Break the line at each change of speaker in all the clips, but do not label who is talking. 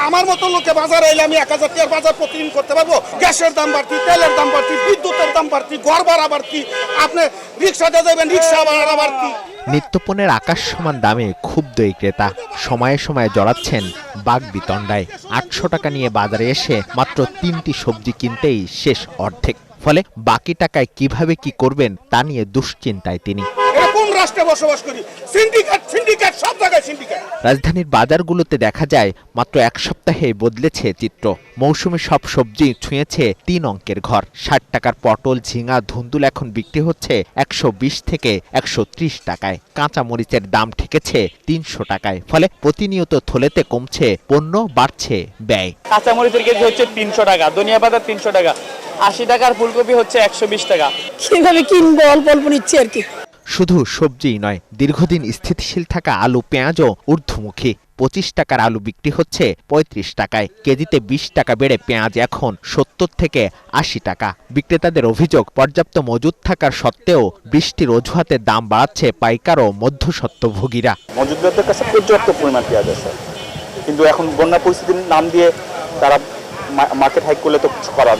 আমার মতো লোকে বাজারে এলে আমি 1000 টাকার বাজার প্রতিদিন করতে পারবো? গ্যাসের দাম বাড়তি, তেলের দাম বাড়তি, বিদ্যুতের দাম বাড়তি, ঘর ভাড়া বাড়তি, আপনি রিক্সাতে যাবেন রিক্সা ভাড়া বাড়তি।
নিত্যপণ্যের আকাশ সমান দামে ক্ষুব্ধ এই ক্রেতা সময়ে সময়ে জড়াচ্ছেন বাগবিতণ্ডায়। 800 টাকা নিয়ে বাজারে এসে মাত্র 3টি সবজি কিনতেই শেষ অর্ধেক। ফলে বাকি টাকায় কিভাবে কি করবেন তা নিয়ে দুশ্চিন্তায় তিনি।
কোন রাষ্ট্রে বসবাস করি? সিন্ডিকেট সব জায়গায় সিন্ডিকেট।
রাজধানীর বাজারগুলোতে দেখা যায় মাত্র এক সপ্তাহে বদলেছে চিত্র। মৌসুমী সব সবজি ছুঁয়েছে 3 অঙ্কের ঘর। 60 টাকার পটল, ঝিঙা, ধুন্দুল এখন বিক্রি হচ্ছে 120 থেকে 130 টাকায়। কাঁচা মরিচের দাম ঠেকেছে 300 টাকায়। ফলে প্রতিনিয়ত থলেতে কমছে পণ্য, বাড়ছে ব্যয়।
কাঁচা মরিচের কেজি হচ্ছে 300 টাকা, ধনিয়া পাতা 300 টাকা, 80 টাকার ফুলকপি হচ্ছে 120 টাকা।
কিভাবে কিনবো? অল্প অল্প নিচ্ছে আর কি।
শুধু সবজিই নয়, দীর্ঘদিন স্থিতিশীল থাকা আলু, পেঁয়াজও ঊর্ধ্বমুখী। 25 টাকার আলু বিক্রি হচ্ছে 35 টাকায়। কেজিতে 20 টাকা বেড়ে পেঁয়াজ এখন 70 থেকে 80 টাকা। বিক্রেতাদের অভিযোগ, পর্যাপ্ত মজুদ থাকার সত্ত্বেও বৃষ্টির অজুহাতে দাম বাড়াচ্ছে পাইকার ও মধ্যস্বত্বভোগীরা।
মজুদদারদের কাছে পর্যাপ্ত পরিমাণ পেঁয়াজ আছে, কিন্তু এখন বন্যা পরিস্থিতির নাম দিয়ে তারা মার্কেট হাইক করলে তো কিছু করার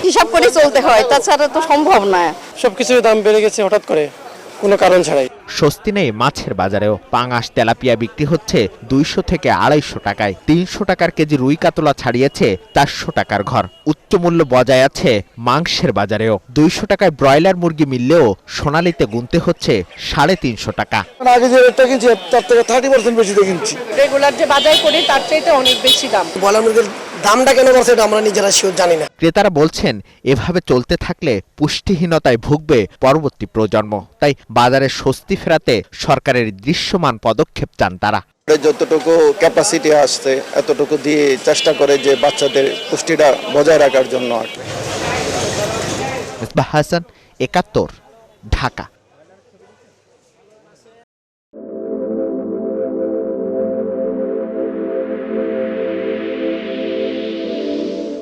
হিসাব করে চলতে হয়, তাছাড়া তো সম্ভব না।
সবকিছুর দাম বেড়ে গেছে হঠাৎ করে, কোনো কারণ ছাড়াই।
স্বস্তি নেই মাছের বাজারেও। পাঙাশ, তেলাপিয়া বিক্রি হচ্ছে 200 থেকে 250 টাকায়। 300 টাকার কেজি রুই কাতলা ছাড়িয়েছে 400 টাকার ঘর। উচ্চ মূল্য বজায় আছে মাংসের বাজারেও। 200 টাকায় ব্রয়লার মুরগি মিললেও সোনালিতে গুনতে হচ্ছে 350 টাকা।
আগে যে রেটটা কিনছি তার থেকে 30% বেশি দিয়ে কিনছি।
রেগুলার যে বাজার করি তার চাইতে অনেক বেশি দাম।
ব্রয়লার মুরগির দামটা কেন বাড়ছে এটা আমরা নিজেরা শিওর জানি না।
ক্রেতারা বলছেন, এভাবে চলতে থাকলে পুষ্টিহীনতায় ভুগবে পরবর্তী প্রজন্ম। তাই বাজারে স্বস্তি ফেরাতে সরকারের দৃশ্যমান পদক্ষেপ চান তারা।
যতটুকু ক্যাপাসিটি আসছে এতটুকু দিয়ে চেষ্টা করে যে বাচ্চাদের পুষ্টিটা বজায় রাখার জন্য।
মিসবাহ হাসান, 71, ঢাকা।